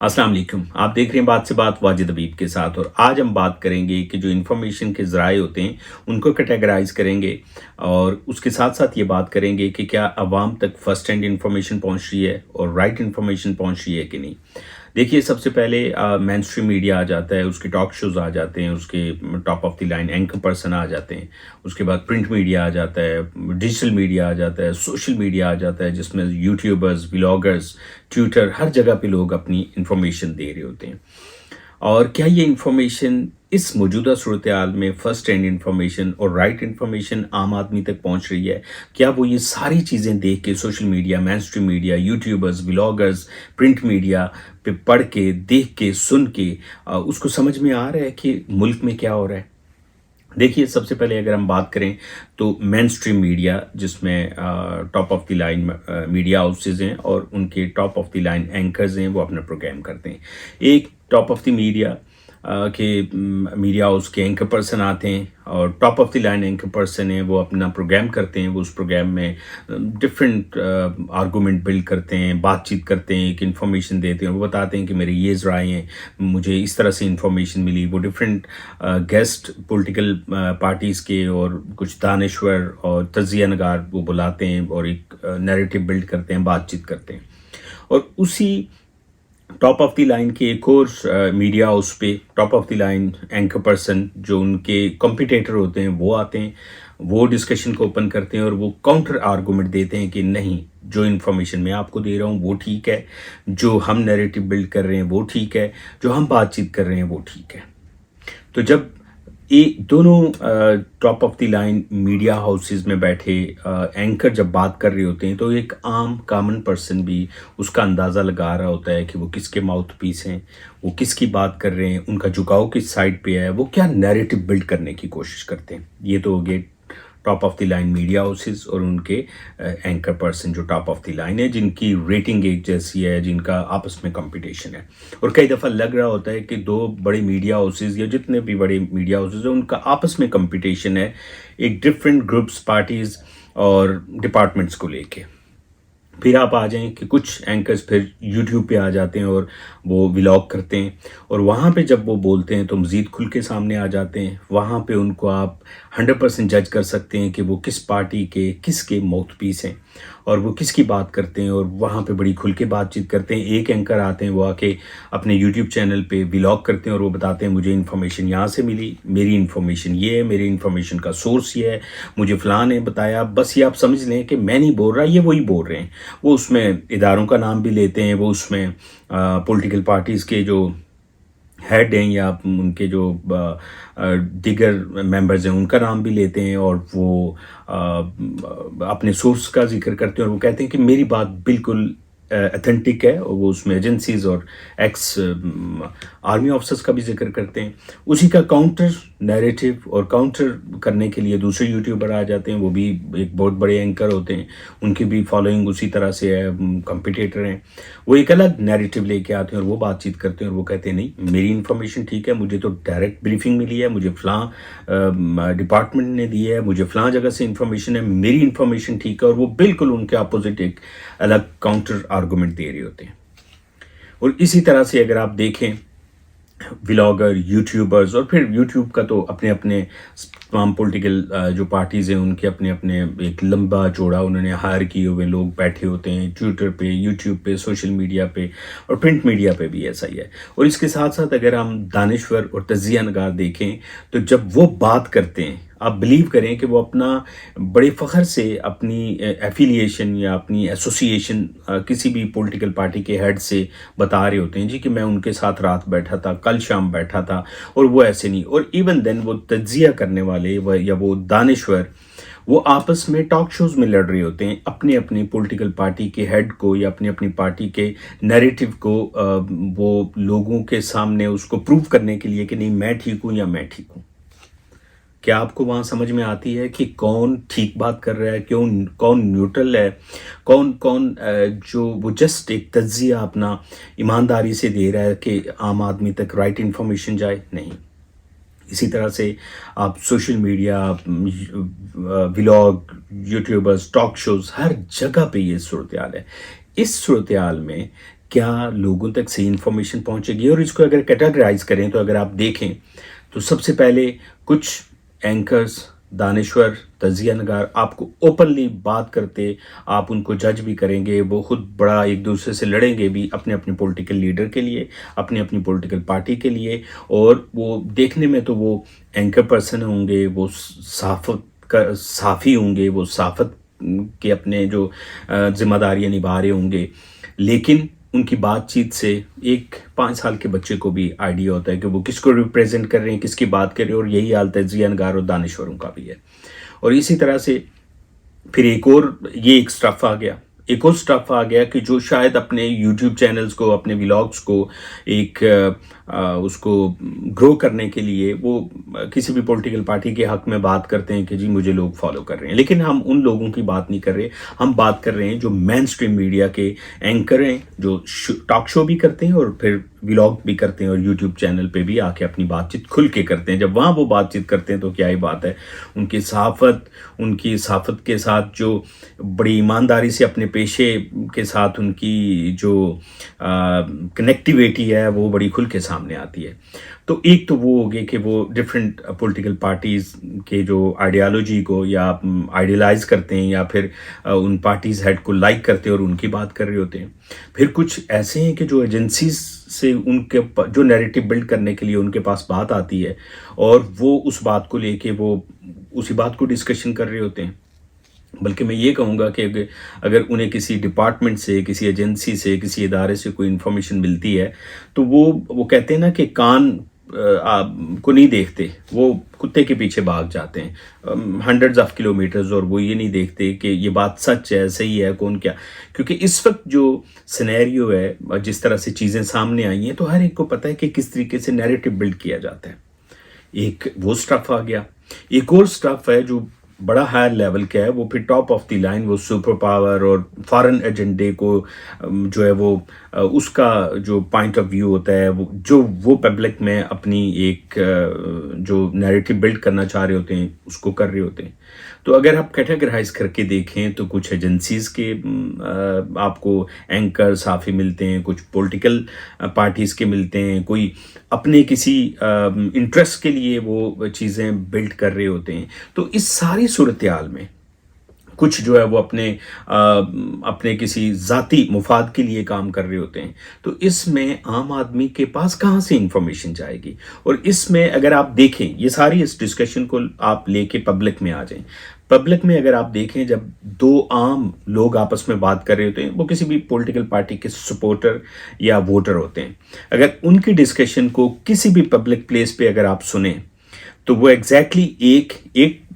अस्सलाम वालेकुम। आप देख रहे हैं बात से बात वाजिद हबीब के साथ, और आज हम बात करेंगे कि जो इन्फॉर्मेशन के ज़राए होते हैं उनको कैटेगराइज करेंगे, और उसके साथ साथ ये बात करेंगे कि क्या आवाम तक फर्स्ट हैंड इन्फॉर्मेशन पहुंच रही है और राइट इन्फॉर्मेशन पहुंच रही है कि नहीं। देखिए, सबसे पहले मेन स्ट्रीम मीडिया आ जाता है, उसके टॉक शोज़ आ जाते हैं, उसके top of the line anchor person आ जाते हैं। उसके बाद प्रिंट मीडिया आ जाता है, डिजिटल मीडिया आ जाता है, सोशल मीडिया आ जाता है, जिसमें यूट्यूबर्स, व्लॉगर्स, ट्विटर, हर जगह पे लोग अपनी इन्फॉर्मेशन दे रहे होते हैं। और क्या ये इन्फॉर्मेशन इस मौजूदा सूरत हाल में फ़र्स्ट हैंड इन्फॉर्मेशन और राइट इन्फॉर्मेशन आम आदमी तक पहुंच रही है? क्या वो ये सारी चीज़ें देख के social media, main stream media, YouTubers, vloggers, print media पे पढ़ के, देख के, सुन के उसको समझ में आ रहा है कि मुल्क में क्या हो रहा है? देखिए, सबसे पहले अगर हम बात करें तो मेन स्ट्रीम मीडिया, जिसमें top of the line media houses हैं और उनके top of the line anchors हैं, वो अपना प्रोग्राम करते हैं। एक टॉप ऑफ द मीडिया के मीडिया हाउस के एंकर पर्सन आते हैं, और top of the line anchor person है, वो अपना प्रोग्राम करते हैं। वो उस प्रोग्राम में डिफरेंट आर्गूमेंट बिल्ड करते हैं, बातचीत करते हैं, एक इन्फॉर्मेशन देते हैं, वो बताते हैं कि मेरे ये राय हैं, मुझे इस तरह से इन्फॉर्मेशन मिली। वो डिफरेंट गेस्ट पॉलिटिकल पार्टीज़ के और कुछ दानश्वर और तजिया नगार वो बुलाते हैं और एक नैरेटिव बिल्ड करते हैं, बातचीत करते हैं। और उसी टॉप ऑफ द लाइन के एक और मीडिया हाउस पे top of the line anchor person, जो उनके कॉम्पिटिटर होते हैं, वो आते हैं, वो डिस्कशन को ओपन करते हैं और वो काउंटर आर्गूमेंट देते हैं कि नहीं, जो इन्फॉर्मेशन मैं आपको दे रहा हूँ वो ठीक है, जो हम नैरेटिव बिल्ड कर रहे हैं वो ठीक है, जो हम बातचीत कर रहे हैं वो ठीक है। तो जब ये दोनों top of the line media houses में बैठे एंकर जब बात कर रहे होते हैं, तो एक आम कॉमन पर्सन भी उसका अंदाज़ा लगा रहा होता है कि वो किसके माउथ पीस हैं, वो किसकी बात कर रहे हैं, उनका झुकाव किस साइड पे है, वो क्या नैरेटिव बिल्ड करने की कोशिश करते हैं। ये तो हो गए top of the line media houses और उनके एंकर पर्सन जो टॉप ऑफ द लाइन है, जिनकी रेटिंग एक जैसी है, जिनका आपस में कंपटीशन है। और कई दफ़ा लग रहा होता है कि दो बड़े मीडिया हाउसेस या जितने भी बड़े मीडिया हाउसेस हैं, उनका आपस में कंपटीशन है, एक डिफरेंट ग्रुप्स, पार्टीज़ और डिपार्टमेंट्स को लेके। फिर आप आ जाएं कि कुछ एंकर्स फिर यूट्यूब पे आ जाते हैं और वो व्लॉग करते हैं, और वहाँ पे जब वो बोलते हैं तो मज़ीद खुल के सामने आ जाते हैं। वहाँ पे उनको आप 100% जज कर सकते हैं कि वो किस पार्टी के, किसके माउथ पीस हैं और वो किसकी बात करते हैं, और वहाँ पे बड़ी खुल के बातचीत करते हैं। एक एंकर आते हैं, वो आके अपने यूट्यूब चैनल पे व्लॉग करते हैं और वो बताते हैं मुझे इन्फॉर्मेशन यहाँ से मिली, मेरी इन्फॉर्मेशन ये है, मेरी इन्फॉर्मेशन का सोर्स ये है, मुझे फ़लाँ ने बताया। बस ये आप समझ लें कि मैं नहीं बोल रहा, ये वही बोल रहे हैं। वो उसमें इदारों का नाम भी लेते हैं, वो उसमें पॉलिटिकल पार्टीज़ के जो हेड हैं या उनके जो दीगर मेंबर्स हैं उनका नाम भी लेते हैं, और वो अपने सोर्स का जिक्र करते हैं, और वो कहते हैं कि मेरी बात बिल्कुल अथेंटिक है। और वो उसमें एजेंसीज और एक्स आर्मी ऑफिसर्स का भी जिक्र करते हैं। उसी का काउंटर नैरेटिव और काउंटर करने के लिए दूसरे यूट्यूबर आ जाते हैं, वो भी एक बहुत बड़े एंकर होते हैं, उनकी भी फॉलोइंग उसी तरह से है, कंपिटिटर हैं। वो एक अलग नैरेटिव लेके आते हैं और वो बातचीत करते हैं, और वो कहते हैं नहीं, मेरी इन्फॉर्मेशन ठीक है, मुझे तो डायरेक्ट ब्रीफिंग मिली है, मुझे फ़लाँ डिपार्टमेंट ने दी है, मुझे फ़लाँ जगह से इन्फॉर्मेशन है, मेरी इन्फॉर्मेशन ठीक है। और वो बिल्कुल उनके अपोजिट एक अलग काउंटर आर्गूमेंट दे रहे होते हैं। और इसी तरह से अगर आप देखें व्लॉगर, यूट्यूबर्स, और फिर यूट्यूब का तो अपने अपने तमाम पॉलिटिकल जो पार्टीज़ हैं उनके अपने अपने एक लंबा चौड़ा उन्होंने हायर किए हुए लोग बैठे होते हैं ट्विटर पे, यूट्यूब पे, सोशल मीडिया पे, और प्रिंट मीडिया पे भी ऐसा ही है। और इसके साथ साथ अगर हम दानिश्वर और तजिया नगार देखें, तो जब वो बात करते हैं, आप बिलीव करें कि वो अपना बड़े फ़ख्र से अपनी एफिलिएशन या अपनी एसोसिएशन किसी भी पॉलिटिकल पार्टी के हेड से बता रहे होते हैं, जी कि मैं उनके साथ रात बैठा था, कल शाम बैठा था, और वो ऐसे नहीं। और इवन देन वो तज्जिया करने वाले या वो दानिश्वर, वो आपस में टॉक शोज़ में लड़ रहे होते हैं, अपनी अपनी पॉलिटिकल पार्टी के हेड को या अपनी अपनी पार्टी के नैरेटिव को वो लोगों के सामने उसको प्रूव करने के लिए कि नहीं, मैं ठीक हूँ या मैं ठीक हूँ। क्या आपको वहाँ समझ में आती है कि कौन ठीक बात कर रहा है, कौन न्यूट्रल है, कौन कौन जो वो जस्ट एक तज्जिया अपना ईमानदारी से दे रहा है कि आम आदमी तक राइट इन्फॉर्मेशन जाए? नहीं। इसी तरह से आप social media, vlog, YouTubers, talk shows, हर जगह पे ये सूरत हाल है। इस सूरत हाल में क्या लोगों तक सही इन्फॉर्मेशन पहुंचेगी? और इसको अगर कैटेगराइज करें तो अगर आप देखें तो सबसे पहले कुछ एंकर्स, दानिश्वर, तजिया नगार आपको ओपनली बात करते, आप उनको जज भी करेंगे, वो खुद बड़ा एक दूसरे से लड़ेंगे भी अपने अपने पॉलिटिकल लीडर के लिए, अपनी अपनी पॉलिटिकल पार्टी के लिए, और वो देखने में तो वो एंकर पर्सन होंगे, वो साफ़ी होंगे, वो साफत के अपने जो जिम्मेदारियां निभा रहे होंगे, लेकिन उनकी बातचीत से एक 5 साल के बच्चे को भी आइडिया होता है कि वो किसको रिप्रेजेंट कर रहे हैं, किसकी बात कर रहे हैं, और यही हाल तजिया नगार और दानिश्वरों का भी है। और इसी तरह से फिर एक स्टफ आ गया, एक और स्टफ आ गया कि जो शायद अपने यूट्यूब चैनल्स को, अपने व्लॉग्स को एक उसको ग्रो करने के लिए वो किसी भी पॉलिटिकल पार्टी के हक में बात करते हैं कि जी मुझे लोग फॉलो कर रहे हैं, लेकिन हम उन लोगों की बात नहीं कर रहे। हम बात कर रहे हैं जो मेन स्ट्रीम मीडिया के एंकर हैं, जो टॉक शो भी करते हैं और फिर व्लॉग भी करते हैं और यूट्यूब चैनल पे भी आके अपनी बातचीत खुल के करते हैं। जब वहाँ वो बातचीत करते हैं तो क्या ही बात है, उनकी सहाफ़त के साथ जो बड़ी ईमानदारी से अपने पेशे के साथ उनकी जो कनेक्टिविटी है वो बड़ी खुल के सामने आती है। तो एक तो वो हो गए कि वो डिफरेंट पॉलिटिकल पार्टीज़ के जो आइडियालॉजी को या आइडियलाइज करते हैं या फिर उन पार्टीज़ हेड को लाइक करते हैं और उनकी बात कर रहे होते हैं। फिर कुछ ऐसे हैं कि जो एजेंसीज से उनके जो नैरेटिव बिल्ड करने के लिए उनके पास बात आती है और वो उस बात को लेके वो उसी बात को डिस्कशन कर रहे होते हैं। बल्कि मैं ये कहूँगा कि अगर उन्हें किसी डिपार्टमेंट से, किसी एजेंसी से, किसी इदारे से कोई इन्फॉर्मेशन मिलती है तो वो कहते हैं ना कि कान को नहीं देखते, वो कुत्ते के पीछे भाग जाते हैं हंड्रेड्स ऑफ किलोमीटर्स, और वो ये नहीं देखते कि ये बात सच है, सही है, कौन क्या। क्योंकि इस वक्त जो सिनेरियो है, जिस तरह से चीज़ें सामने आई हैं, तो हर एक को पता है कि किस तरीके से नैरेटिव बिल्ड किया जाता है। एक वो स्टफ आ गया, एक और स्टफ है जो बड़ा हायर लेवल का है, वो फिर टॉप ऑफ द लाइन, वो सुपर पावर और फॉरेन एजेंडे को जो है वो उसका जो पॉइंट ऑफ व्यू होता है, वो पब्लिक में अपनी एक जो नैरेटिव बिल्ड करना चाह रहे होते हैं उसको कर रहे होते हैं। तो अगर आप कैटेगराइज करके देखें तो कुछ एजेंसीज के आपको एंकर साफ़ी मिलते हैं, कुछ पॉलिटिकल पार्टीज़ के मिलते हैं, कोई अपने किसी इंटरेस्ट के लिए वो चीज़ें बिल्ड कर रहे होते हैं। तो इस सारी सूरत हाल में कुछ जो है वो अपने किसी ज़ाती मुफाद के लिए काम कर रहे होते हैं। तो इसमें आम आदमी के पास कहाँ से इंफॉर्मेशन जाएगी? और इसमें अगर आप देखें, ये सारी इस डिस्कशन को आप लेके पब्लिक में आ जाएं। पब्लिक में अगर आप देखें, जब दो आम लोग आपस में बात कर रहे होते हैं, वो किसी भी पॉलिटिकल पार्टी के सपोर्टर या वोटर होते हैं, अगर उनकी डिस्कशन को किसी भी पब्लिक प्लेस पे अगर आप सुने तो वो एग्जैक्टली एक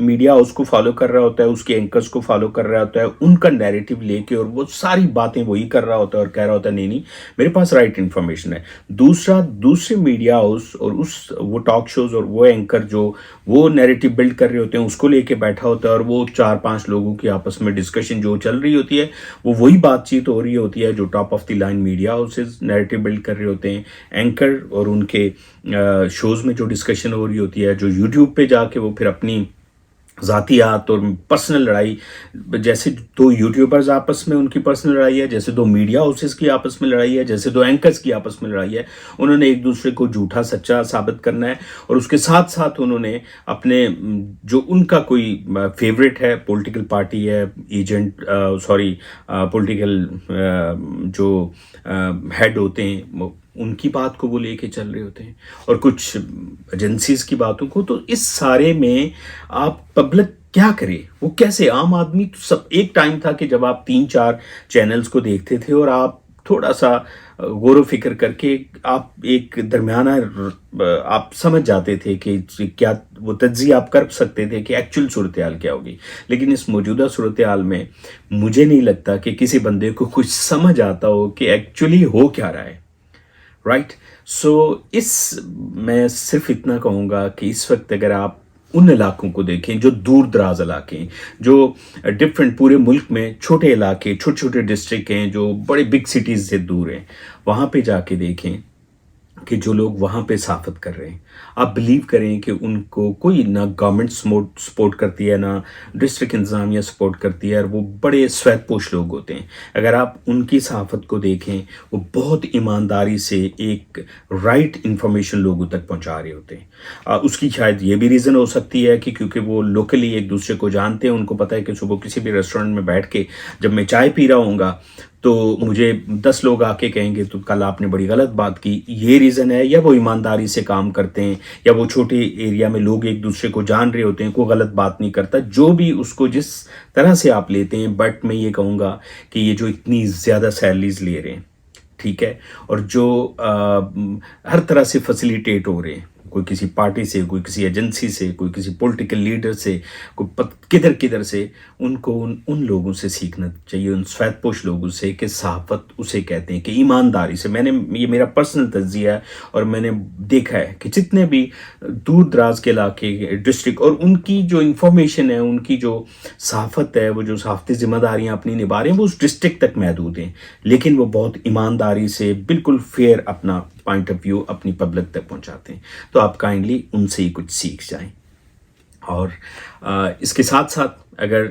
मीडिया उसको फॉलो कर रहा होता है, उसके एंकर्स को फॉलो कर रहा होता है, उनका नैरेटिव लेके, और वो सारी बातें वही कर रहा होता है और कह रहा होता है नहीं मेरे पास राइट इन्फॉर्मेशन है। दूसरे मीडिया हाउस और वो टॉक शोज और वो एंकर जो वो नैरेटिव बिल्ड कर रहे होते हैं उसको लेके बैठा होता है, और वो 4-5 लोगों की आपस में डिस्कशन जो चल रही होती है वो वही बातचीत हो रही होती है जो top of the line media houses narrative build कर रहे होते हैं। एंकर और उनके शोज़ में जो डिस्कशन हो रही होती है, जो यूट्यूब पे जाके वो फिर अपनी ज़ातियात और पर्सनल लड़ाई, जैसे दो यूट्यूबर्स आपस में उनकी पर्सनल लड़ाई है, जैसे दो मीडिया हाउसेस की आपस में लड़ाई है, जैसे दो एंकर्स की आपस में लड़ाई है। उन्होंने एक दूसरे को झूठा सच्चा साबित करना है, और उसके साथ साथ उन्होंने अपने जो उनका कोई फेवरेट है, पॉलिटिकल पार्टी है, पॉलिटिकल जो हेड होते हैं, उनकी बात को वो लेके चल रहे होते हैं, और कुछ एजेंसीज की बातों को। तो इस सारे में आप पब्लिक क्या करे, वो कैसे आम आदमी, तो सब एक टाइम था कि जब आप 3-4 चैनल्स को देखते थे और आप थोड़ा सा गौर व फिक्र करके आप एक दरमियाना आप समझ जाते थे कि क्या वो तज्जिया आप कर सकते थे कि एक्चुअल सूरत हाल क्या होगी। लेकिन इस मौजूदा सूरत हाल में मुझे नहीं लगता कि किसी बंदे को कुछ समझ आता हो कि एक्चुअली हो क्या रहा है। राइट, सो मैं सिर्फ इतना कहूँगा कि इस वक्त अगर आप उन इलाकों को देखें जो दूर दराज इलाके हैं, जो डिफरेंट पूरे मुल्क में छोटे इलाके, छोटे छोटे डिस्ट्रिक्ट हैं जो बड़े बिग सिटीज़ से दूर हैं, वहाँ पे जाके देखें کہ جو لوگ وہاں پہ صحافت کر رہے ہیں، آپ بلیو کریں کہ ان کو کوئی نہ گورنمنٹ سپورٹ کرتی ہے، نہ ڈسٹرکٹ انتظامیہ سپورٹ کرتی ہے، اور وہ بڑے سویت پوش لوگ ہوتے ہیں۔ اگر آپ ان کی صحافت کو دیکھیں، وہ بہت ایمانداری سے ایک رائٹ انفارمیشن لوگوں تک پہنچا رہے ہوتے ہیں۔ اس کی شاید یہ بھی ریزن ہو سکتی ہے کہ کیونکہ وہ لوکلی ایک دوسرے کو جانتے ہیں، ان کو پتہ ہے کہ صبح کسی بھی ریسٹورنٹ میں بیٹھ کے جب میں چائے پی رہا ہوں گا تو مجھے 10 لوگ آ کے کہیں گے تو کل آپ نے بڑی غلط بات کی، یہ ریزن ہے، یا وہ ایمانداری سے کام کرتے ہیں، یا وہ چھوٹے ایریا میں لوگ ایک دوسرے کو جان رہے ہوتے ہیں، کوئی غلط بات نہیں کرتا، جو بھی اس کو جس طرح سے آپ لیتے ہیں۔ بٹ میں یہ کہوں گا کہ یہ جو اتنی زیادہ سیلریز لے رہے ہیں، ٹھیک ہے، اور جو ہر طرح سے فیسیلیٹیٹ ہو رہے ہیں، کوئی کسی پارٹی سے، کوئی کسی ایجنسی سے، کوئی کسی پولیٹیکل لیڈر سے، کوئی کدھر کدھر سے، ان کو ان لوگوں سے سیکھنا چاہیے، ان سفید پوش لوگوں سے، کہ صحافت اسے کہتے ہیں کہ ایمانداری سے۔ یہ میرا پرسنل تجزیہ ہے، اور میں نے دیکھا ہے کہ جتنے بھی دور دراز کے علاقے ڈسٹرکٹ، اور ان کی جو انفارمیشن ہے، ان کی جو صحافت ہے، وہ جو صحافتی ذمہ داریاں اپنی نبھا رہے ہیں، وہ اس ڈسٹرکٹ تک محدود ہیں، لیکن وہ بہت ایمانداری سے بالکل فیئر اپنا پوائنٹ آف ویو اپنی پبلک تک پہنچاتے ہیں۔ تو آپ کائنڈلی ان سے ہی کچھ سیکھ جائیں۔ اور اس کے ساتھ ساتھ اگر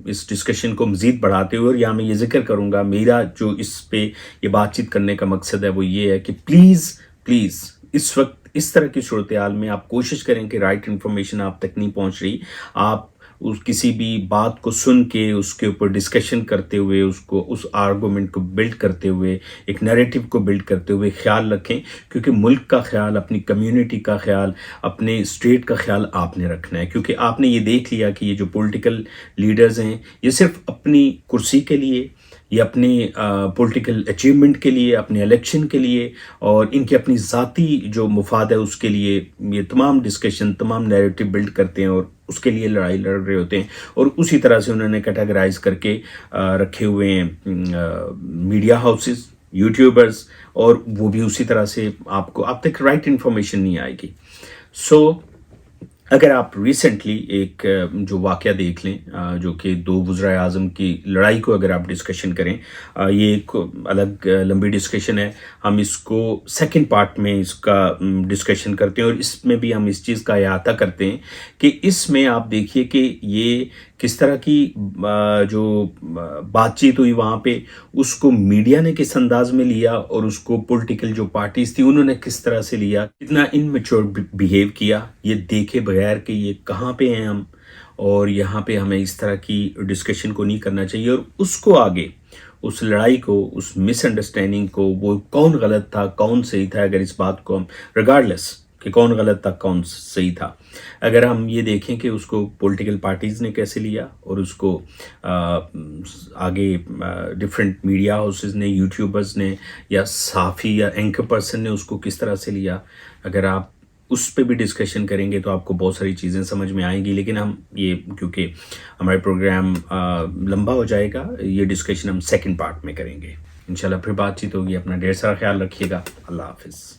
اس ڈسکشن کو مزید بڑھاتے ہوئے، اور یہاں میں یہ ذکر کروں گا، میرا جو اس پہ یہ بات چیت کرنے کا مقصد ہے وہ یہ ہے کہ پلیز اس وقت اس طرح کی صورتحال میں آپ کوشش کریں کہ رائٹ انفارمیشن آپ تک نہیں پہنچ رہی، آپ کسی بھی بات کو سن کے اس کے اوپر ڈسکشن کرتے ہوئے، اس آرگومنٹ کو بلڈ کرتے ہوئے، ایک نیریٹو کو بلڈ کرتے ہوئے خیال رکھیں، کیونکہ ملک کا خیال، اپنی کمیونٹی کا خیال، اپنے اسٹیٹ کا خیال آپ نے رکھنا ہے۔ کیونکہ آپ نے یہ دیکھ لیا کہ یہ جو پولیٹیکل لیڈرز ہیں، یہ صرف اپنی کرسی کے لیے، یہ اپنے پولیٹیکل اچیومنٹ کے لیے، اپنے الیکشن کے لیے، اور ان کی اپنی ذاتی جو مفاد ہے اس کے لیے یہ تمام ڈسکشن، تمام نیریٹو بلڈ کرتے ہیں، اور اس کے لیے لڑائی لڑ رہے ہوتے ہیں، اور اسی طرح سے انہوں نے کیٹیگرائز کر کے رکھے ہوئے ہیں میڈیا ہاؤسز، یوٹیوبرز، اور وہ بھی اسی طرح سے آپ تک رائٹ انفارمیشن نہیں آئے گی۔ سو اگر آپ ریسنٹلی ایک جو واقعہ دیکھ لیں، جو کہ دو وزرائے اعظم کی لڑائی کو اگر آپ ڈسکشن کریں، یہ ایک الگ لمبی ڈسکشن ہے، ہم اس کو سیکنڈ پارٹ میں اس کا ڈسکشن کرتے ہیں، اور اس میں بھی ہم اس چیز کا احاطہ کرتے ہیں کہ اس میں آپ دیکھیے کہ یہ کس طرح کی جو بات چیت ہوئی وہاں پہ، اس کو میڈیا نے کس انداز میں لیا، اور اس کو پولیٹیکل جو پارٹیز تھی انہوں نے کس طرح سے لیا، کتنا انمیچور بیہیو کیا، یہ دیکھے بغیر کہ یہ کہاں پہ ہیں ہم، اور یہاں پہ ہمیں اس طرح کی ڈسکشن کو نہیں کرنا چاہیے، اور اس کو آگے، اس لڑائی کو، اس مس انڈرسٹینڈنگ کو، وہ کون غلط تھا کون صحیح تھا، اگر اس بات کو ہم ریگارڈلیس کہ کون غلط تھا کون صحیح تھا، اگر ہم یہ دیکھیں کہ اس کو پولیٹیکل پارٹیز نے کیسے لیا، اور اس کو آگے ڈفرینٹ میڈیا ہاؤسز نے، یوٹیوبرز نے، یا صحافی یا اینکر پرسن نے اس کو کس طرح سے لیا، اگر آپ اس پہ بھی ڈسکشن کریں گے تو آپ کو بہت ساری چیزیں سمجھ میں آئیں گی۔ لیکن ہم یہ کیونکہ ہمارے پروگرام لمبا ہو جائے گا، یہ ڈسکشن ہم سیکنڈ پارٹ میں کریں گے، انشاءاللہ پھر بات چیت ہوگی۔ اپنا ڈھیر سارا خیال رکھیے گا، اللہ حافظ۔